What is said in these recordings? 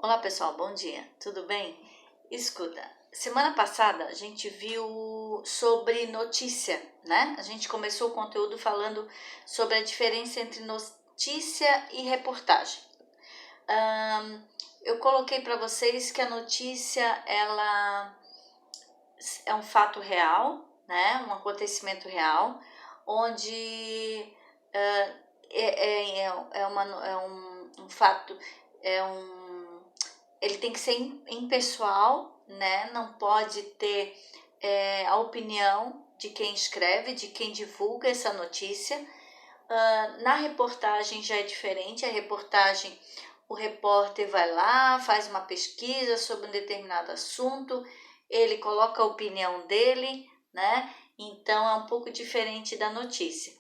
Olá pessoal, bom dia, tudo bem? Escuta, semana passada a gente viu sobre notícia, né? A gente começou o conteúdo falando sobre a diferença entre notícia e reportagem. Eu coloquei para vocês que a notícia ela é um fato real, né? Um acontecimento real, onde é um fato, ele tem que ser impessoal, né? Não pode ter a opinião de quem escreve, de quem divulga essa notícia. Na reportagem já é diferente. A reportagem, o repórter vai lá, faz uma pesquisa sobre um determinado assunto, ele coloca a opinião dele, né? Então é um pouco diferente da notícia.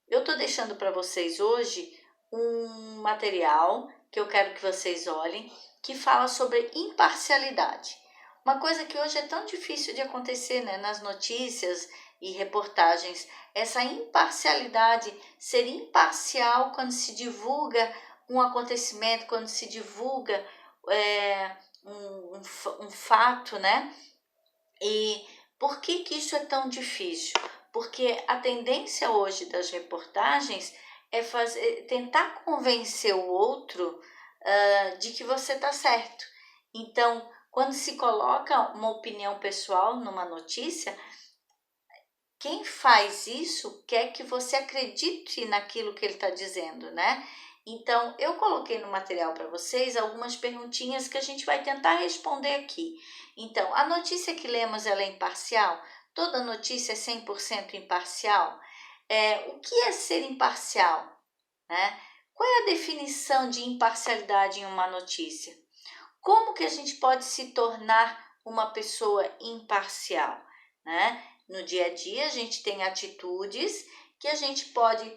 Eu estou deixando para vocês hoje um material que eu quero que vocês olhem, que fala sobre imparcialidade. Uma coisa que hoje é tão difícil de acontecer, né, nas notícias e reportagens, essa imparcialidade, ser imparcial quando se divulga um acontecimento, quando se divulga um fato, né? E por que isso é tão difícil? Porque a tendência hoje das reportagens é tentar convencer o outro de que você está certo. Então, quando se coloca uma opinião pessoal numa notícia, quem faz isso quer que você acredite naquilo que ele está dizendo, né? Então, eu coloquei no material para vocês algumas perguntinhas que a gente vai tentar responder aqui. Então, a notícia que lemos, ela é imparcial? Toda notícia é 100% imparcial? O que é ser imparcial, né? Qual é a definição de imparcialidade em uma notícia? Como que a gente pode se tornar uma pessoa imparcial, né? No dia a dia, a gente tem atitudes que a gente pode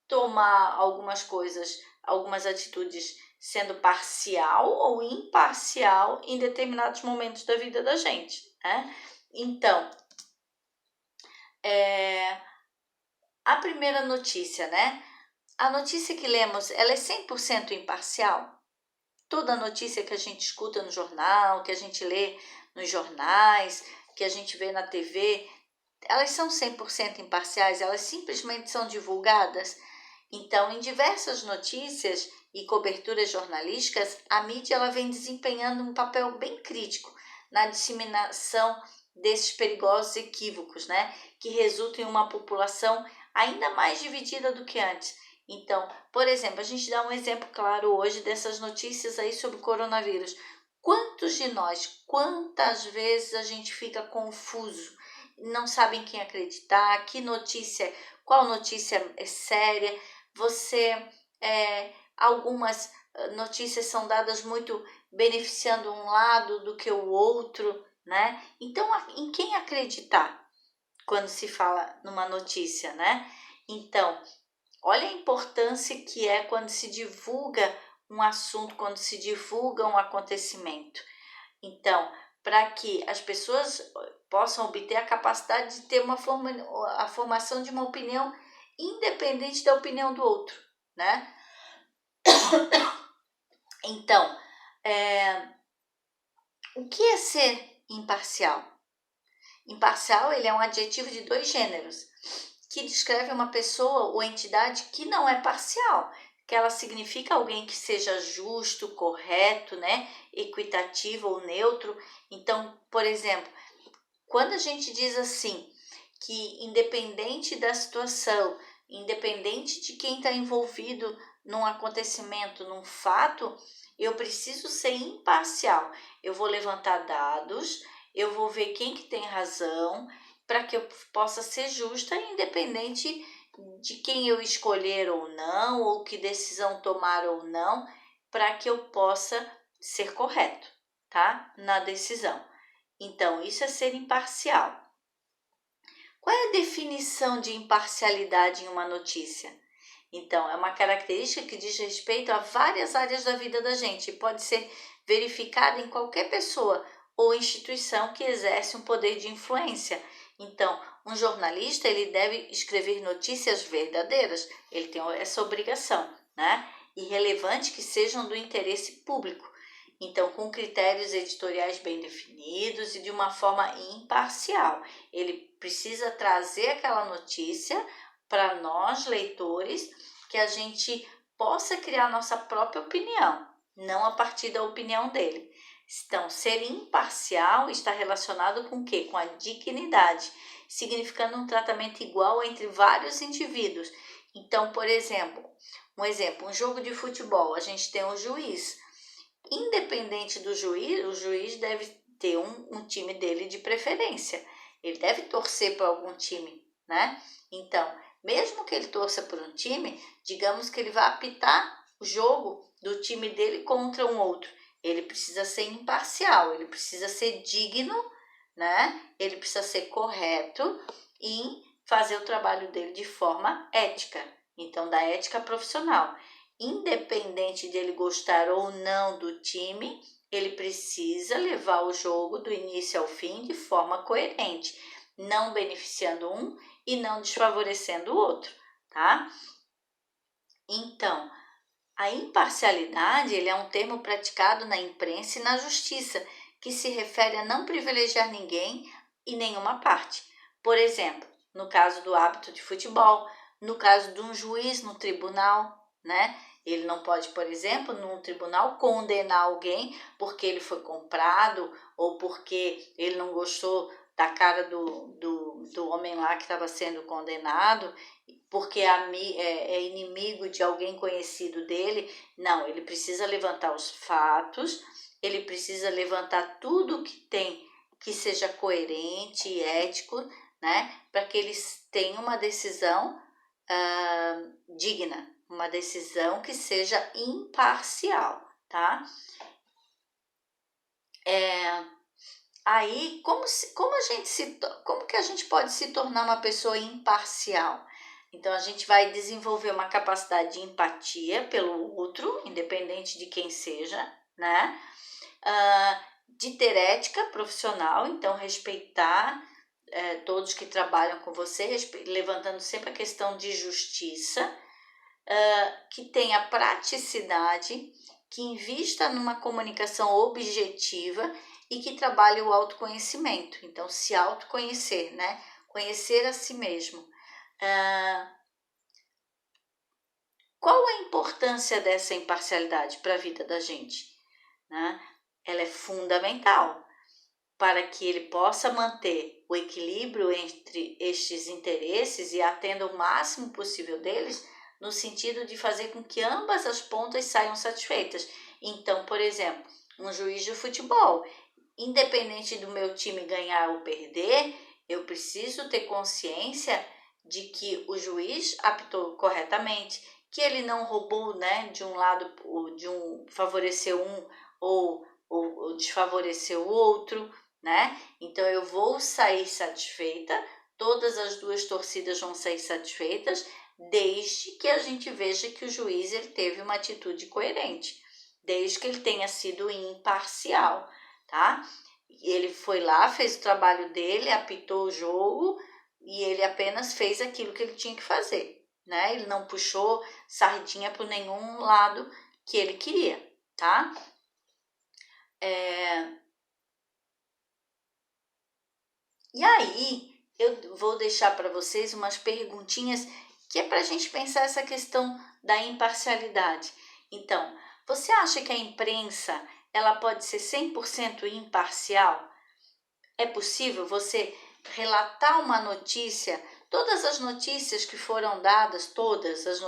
tomar algumas atitudes sendo parcial ou imparcial em determinados momentos da vida da gente, né? Então, a primeira notícia, né? A notícia que lemos, ela é 100% imparcial? Toda notícia que a gente escuta no jornal, que a gente lê nos jornais, que a gente vê na TV, elas são 100% imparciais, elas simplesmente são divulgadas. Então, em diversas notícias e coberturas jornalísticas, a mídia ela vem desempenhando um papel bem crítico na disseminação desses perigosos equívocos, né? Que resultam em uma população ainda mais dividida do que antes. Então, por exemplo, a gente dá um exemplo claro hoje dessas notícias aí sobre o coronavírus. Quantos de nós, quantas vezes a gente fica confuso, não sabem quem acreditar, qual notícia é séria, algumas notícias são dadas muito beneficiando um lado do que o outro, né? Então, em quem acreditar quando se fala numa notícia, né? Então, olha a importância que é quando se divulga um assunto, quando se divulga um acontecimento. Então, para que as pessoas possam obter a capacidade de ter a formação de uma opinião independente da opinião do outro, né? Então, o que é ser imparcial? Imparcial, ele é um adjetivo de 2 gêneros, que descreve uma pessoa ou entidade que não é parcial, que ela significa alguém que seja justo, correto, né, equitativo ou neutro. Então, por exemplo, quando a gente diz assim, que independente da situação, independente de quem está envolvido num acontecimento, num fato, eu preciso ser imparcial. Eu vou levantar dados, eu vou ver quem que tem razão, para que eu possa ser justa, independente de quem eu escolher ou não, ou que decisão tomar ou não, para que eu possa ser correto, tá? Na decisão. Então, isso é ser imparcial. Qual é a definição de imparcialidade em uma notícia? Então, é uma característica que diz respeito a várias áreas da vida da gente e pode ser verificada em qualquer pessoa ou instituição que exerce um poder de influência. Então, um jornalista ele deve escrever notícias verdadeiras, ele tem essa obrigação, né? e relevante que sejam do interesse público. Então, com critérios editoriais bem definidos e de uma forma imparcial. Ele precisa trazer aquela notícia para nós, leitores, que a gente possa criar nossa própria opinião, não a partir da opinião dele. Então, ser imparcial está relacionado com o quê? Com a dignidade, significando um tratamento igual entre vários indivíduos. Então, por exemplo, um jogo de futebol, a gente tem um juiz. Independente do juiz, o juiz deve ter um time dele de preferência. Ele deve torcer para algum time, né? Então, mesmo que ele torça por um time, digamos que ele vai apitar o jogo do time dele contra um outro. Ele precisa ser imparcial, ele precisa ser digno, né? Ele precisa ser correto em fazer o trabalho dele de forma ética. Então, da ética profissional. Independente de ele gostar ou não do time, ele precisa levar o jogo do início ao fim de forma coerente, não beneficiando um e não desfavorecendo o outro, tá? Então, a imparcialidade ele é um termo praticado na imprensa e na justiça, que se refere a não privilegiar ninguém e nenhuma parte. Por exemplo, no caso do árbitro de futebol, no caso de um juiz no tribunal, né? Ele não pode, por exemplo, num tribunal condenar alguém porque ele foi comprado ou porque ele não gostou da cara do homem lá que estava sendo condenado, porque é inimigo de alguém conhecido dele. Não, ele precisa levantar os fatos, ele precisa levantar tudo que seja coerente e ético, né? Para que eles tenham uma decisão digna, uma decisão que seja imparcial, tá? Aí, como que a gente pode se tornar uma pessoa imparcial? Então, a gente vai desenvolver uma capacidade de empatia pelo outro, independente de quem seja, né? De ter ética profissional, então respeitar todos que trabalham com você, levantando sempre a questão de justiça, que tenha praticidade, que invista numa comunicação objetiva e que trabalhe o autoconhecimento. Então, se autoconhecer, né? Conhecer a si mesmo. Qual a importância dessa imparcialidade para a vida da gente, né? Ela é fundamental para que ele possa manter o equilíbrio entre estes interesses e atenda o máximo possível deles, no sentido de fazer com que ambas as pontas saiam satisfeitas. Então, por exemplo, um juiz de futebol, independente do meu time ganhar ou perder, eu preciso ter consciência de que o juiz apitou corretamente, que ele não roubou, né, de um lado, favoreceu um ou desfavoreceu o outro, né? Então eu vou sair satisfeita, todas as duas torcidas vão sair satisfeitas, desde que a gente veja que o juiz ele teve uma atitude coerente, desde que ele tenha sido imparcial, tá? Ele foi lá, fez o trabalho dele, apitou o jogo e ele apenas fez aquilo que ele tinha que fazer, né? Ele não puxou sardinha para nenhum lado que ele queria, tá? E aí, eu vou deixar para vocês umas perguntinhas que é para a gente pensar essa questão da imparcialidade. Então, você acha que a imprensa ela pode ser 100% imparcial? É possível você relatar uma notícia, todas as notícias que foram dadas, todas as